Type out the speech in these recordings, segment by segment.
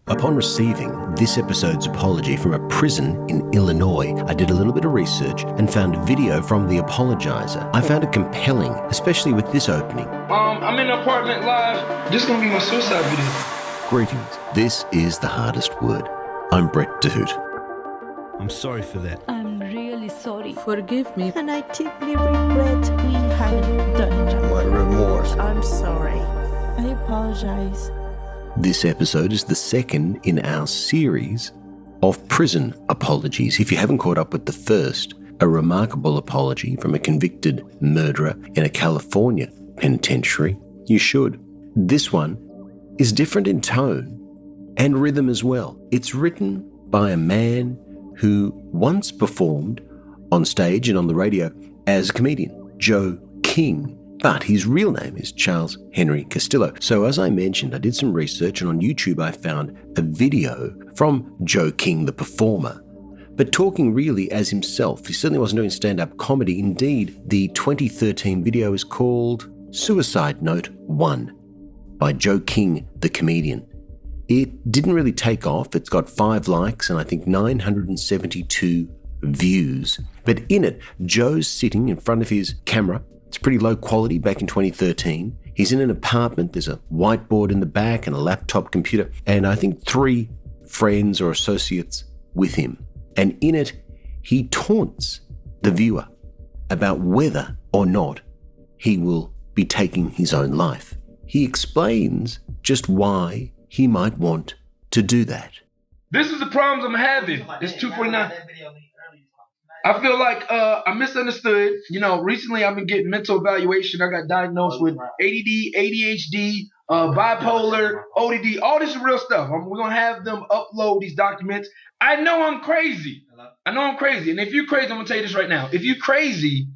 Upon receiving this episode's apology from a prison in Illinois, I did a little bit of research and found a video from the apologizer. I found it compelling, especially with this opening. I'm in an apartment live. This is gonna be my suicide video. Greetings. This is The Hardest Word. I'm Brett de Hoedt. I'm sorry for that. I'm really sorry. Forgive me. And I deeply regret we hadn't done it. My remorse. I'm sorry. I apologize. This episode is the second in our series of prison apologies. If you haven't caught up with the first, a remarkable apology from a convicted murderer in a California penitentiary, you should. This one is different in tone and rhythm as well. It's written by a man who once performed on stage and on the radio as a comedian, Joe King. But his real name is Charles Henry Castillo. So as I mentioned, I did some research, and on YouTube I found a video from Joe King, the performer, but talking really as himself. He certainly wasn't doing stand-up comedy. Indeed, the 2013 video is called Suicide Note 1 by Joe King, the comedian. It didn't really take off. It's got 5 likes and I think 972 views. But in it, Joe's sitting in front of his camera. It's pretty low quality back in 2013. He's in an apartment. There's a whiteboard in the back and a laptop computer, and I think 3 friends or associates with him. And in it, he taunts the viewer about whether or not he will be taking his own life. He explains just why he might want to do that. This is the problems I'm having. It's 2:49. I feel like I'm misunderstood. You know, recently I've been getting mental evaluation. I got diagnosed with ADD, ADHD, bipolar, ODD, all this is real stuff. We're going to have them upload these documents. I know I'm crazy. And if you're crazy, I'm going to tell you this right now. If you're crazy,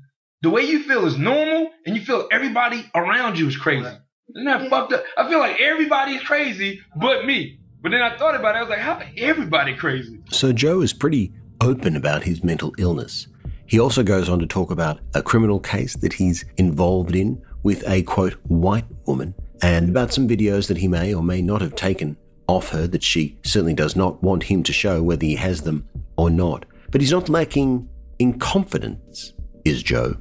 the way you feel is normal, and you feel everybody around you is crazy. Isn't that fucked up? I feel like everybody is crazy but me. But then I thought about it. I was like, how everybody crazy? So Joe is pretty open about his mental illness. He also goes on to talk about a criminal case that he's involved in with a, quote, white woman, and about some videos that he may or may not have taken off her that she certainly does not want him to show, whether he has them or not. But he's not lacking in confidence, is Joe.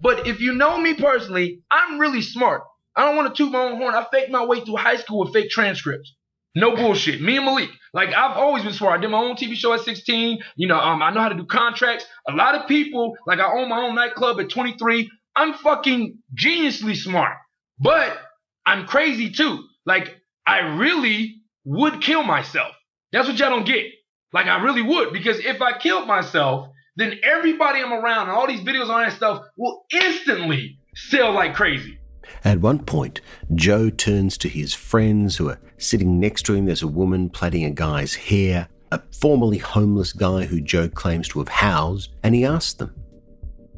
But if you know me personally, I'm really smart. I don't want to toot my own horn. I faked my way through high school with fake transcripts. No bullshit. Me and Malik. Like, I've always been smart. I did my own TV show at 16. You know, I know how to do contracts. A lot of people, like, I own my own nightclub at 23. I'm fucking geniusly smart. But I'm crazy too. Like, I really would kill myself. That's what y'all don't get. Like, I really would. Because if I killed myself, then everybody I'm around and all these videos on that stuff will instantly sell like crazy. At one point, Joe turns to his friends who are sitting next to him. There's a woman plaiting a guy's hair, a formerly homeless guy who Joe claims to have housed, and he asks them,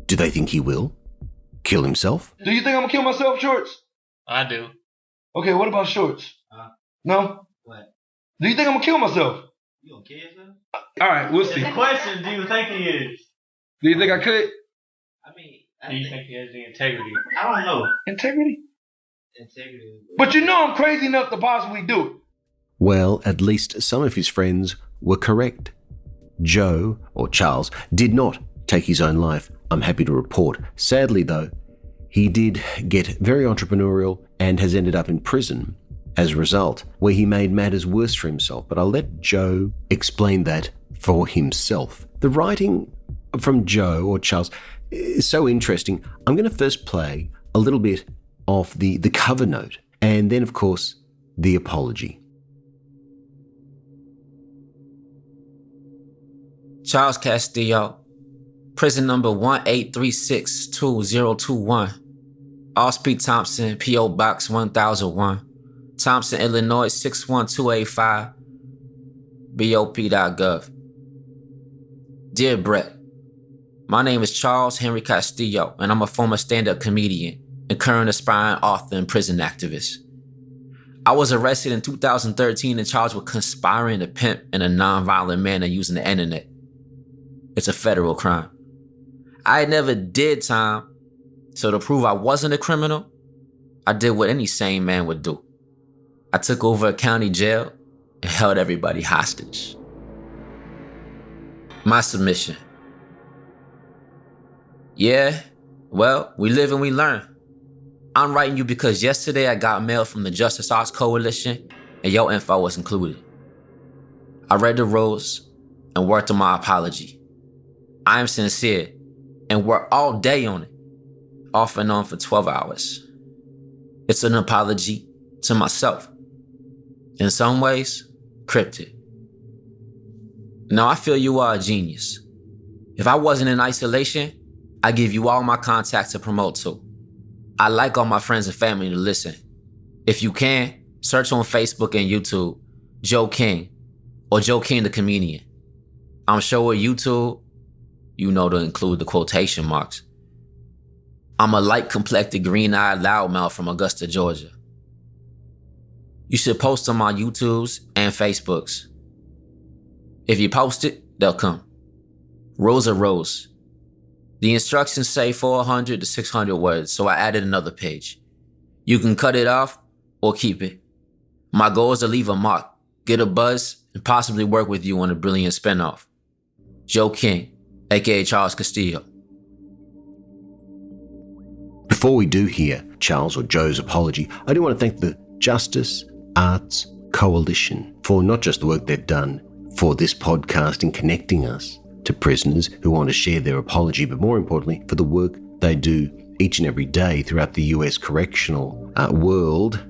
do they think he will kill himself? Do you think I'm gonna kill myself, Shorts? I do. Okay, what about Shorts? No? What? Do you think I'm gonna kill myself? You gonna kill yourself? All right, we'll see. The question, do you think he is? Do you think I could? I mean, do you think he has the integrity? I don't know. Integrity? Integrity. But you know I'm crazy enough to possibly do it. Well, at least some of his friends were correct. Joe, or Charles, did not take his own life, I'm happy to report. Sadly, though, he did get very entrepreneurial and has ended up in prison as a result, where he made matters worse for himself. But I'll let Joe explain that for himself. The writing from Joe, or Charles, is so interesting. I'm going to first play a little bit of the cover note, and then, of course, the apology. Charles Castillo, prison number 183622021, Allspeed Thomson, P.O. Box 1001, Thomson, Illinois 61285, BOP.gov. Dear Brett, my name is Charles Henry Castillo, and I'm a former stand-up comedian and current aspiring author and prison activist. I was arrested in 2013 and charged with conspiring to pimp in a non-violent manner using the internet. It's a federal crime. I never did time, so to prove I wasn't a criminal, I did what any sane man would do. I took over a county jail and held everybody hostage. My submission. Yeah, well, we live and we learn. I'm writing you because yesterday I got mail from the Justice Arts Coalition and your info was included. I read the rules and worked on my apology. I am sincere and worked all day on it, off and on for 12 hours. It's an apology to myself. In some ways, cryptic. Now I feel you are a genius. If I wasn't in isolation, I'd give you all my contacts to promote to. I like all my friends and family to listen. If you can, search on Facebook and YouTube, Joe King, or Joe King the comedian. I'm sure with YouTube, you know to include the quotation marks. I'm a light-complected, green-eyed loudmouth from Augusta, Georgia. You should post on my YouTubes and Facebooks. If you post it, they'll come. Rules are rules. The instructions say 400 to 600 words, so I added another page. You can cut it off or keep it. My goal is to leave a mark, get a buzz, and possibly work with you on a brilliant spinoff. Joe King, aka Charles Castillo. Before we do hear Charles or Joe's apology, I do want to thank the Justice Arts Coalition for not just the work they've done for this podcast in connecting us to prisoners who want to share their apology, but more importantly, for the work they do each and every day throughout the US correctional world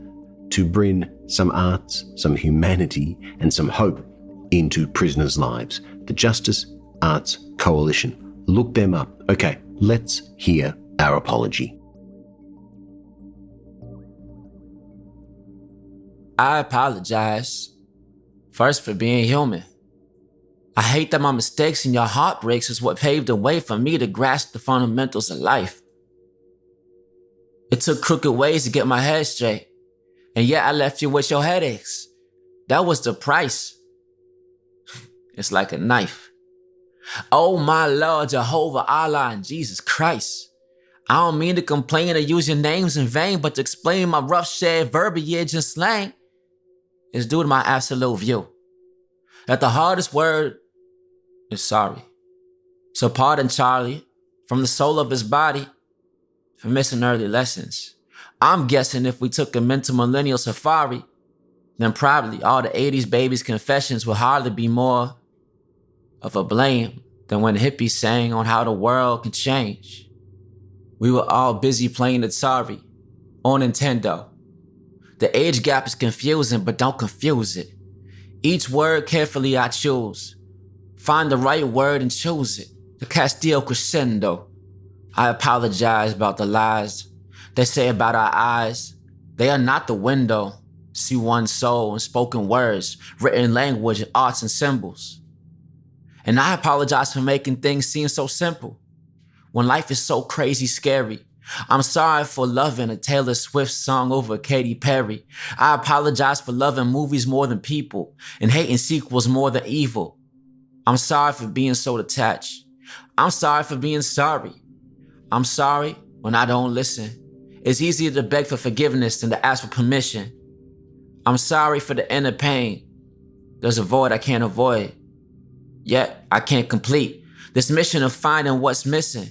to bring some arts, some humanity, and some hope into prisoners' lives. The Justice Arts Coalition. Look them up. Okay, let's hear our apology. I apologize. First, for being human. I hate that my mistakes and your heartbreaks is what paved the way for me to grasp the fundamentals of life. It took crooked ways to get my head straight, and yet I left you with your headaches. That was the price. It's like a knife. Oh my Lord, Jehovah, Allah, and Jesus Christ. I don't mean to complain or use your names in vain, but to explain my rough shared verbiage and slang is due to my absolute view that the hardest word is sorry. So pardon Charlie from the soul of his body for missing early lessons. I'm guessing if we took a mental millennial safari, then probably all the 80s babies' confessions would hardly be more of a blame than when hippies sang on how the world can change. We were all busy playing Atari on Nintendo. The age gap is confusing, but don't confuse it. Each word carefully I choose. Find the right word and choose it. The Castillo crescendo. I apologize about the lies they say about our eyes. They are not the window. See one's soul in spoken words, written language, arts and symbols. And I apologize for making things seem so simple when life is so crazy scary. I'm sorry for loving a Taylor Swift song over Katy Perry. I apologize for loving movies more than people and hating sequels more than evil. I'm sorry for being so detached. I'm sorry for being sorry. I'm sorry when I don't listen. It's easier to beg for forgiveness than to ask for permission. I'm sorry for the inner pain. There's a void I can't avoid. Yet I can't complete this mission of finding what's missing.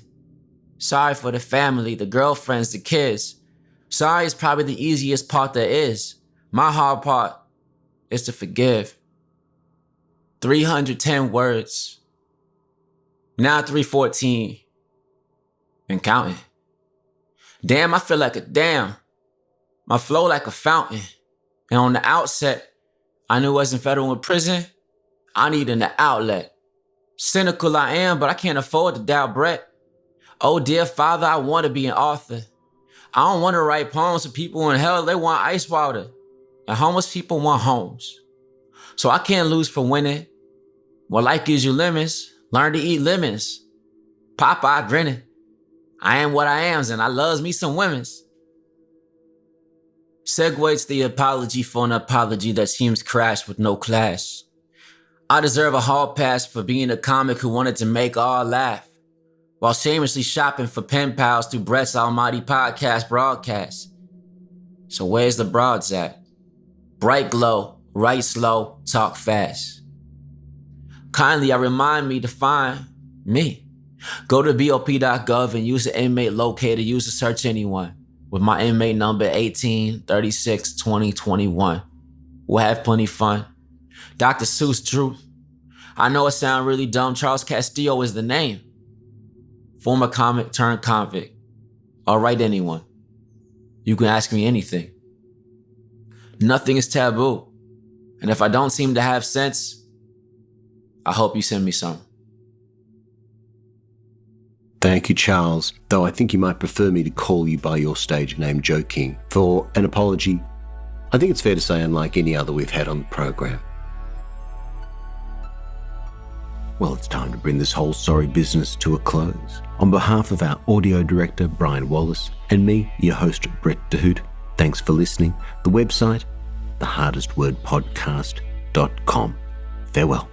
Sorry for the family, the girlfriends, the kids. Sorry is probably the easiest part there is. My hard part is to forgive. 310 words. Now 314. And counting. Damn, I feel like a dam. My flow like a fountain. And on the outset, I knew as in federal prison, I needed an outlet. Cynical I am, but I can't afford to doubt Brett. Oh dear Father, I want to be an author. I don't want to write poems for people in hell. They want ice water. And homeless people want homes. So I can't lose for winning. Well, life gives you lemons. Learn to eat lemons. Popeye grinning. I am what I am, and I loves me some women's. Segues the apology for an apology that seems crashed with no clash. I deserve a hall pass for being a comic who wanted to make all laugh, while shamelessly shopping for pen pals through Brett's almighty podcast broadcast. So where's the broads at? Bright glow Write slow, talk fast. Kindly, I remind me to find me. Go to BOP.gov and use the inmate locator. Use the search anyone with my inmate number 18362021. We'll have plenty fun. Dr. Seuss truth. I know it sounds really dumb. Charles Castillo is the name. Former comic turned convict. I'll write anyone. You can ask me anything. Nothing is taboo. And if I don't seem to have sense, I hope you send me some. Thank you, Charles, though I think you might prefer me to call you by your stage name, Joe King, for an apology I think it's fair to say unlike any other we've had on the program. Well, it's time to bring this whole sorry business to a close. On behalf of our audio director, Brian Wallace, and me, your host, Brett de Hoedt, thanks for listening. The website, thehardestwordpodcast.com. Farewell.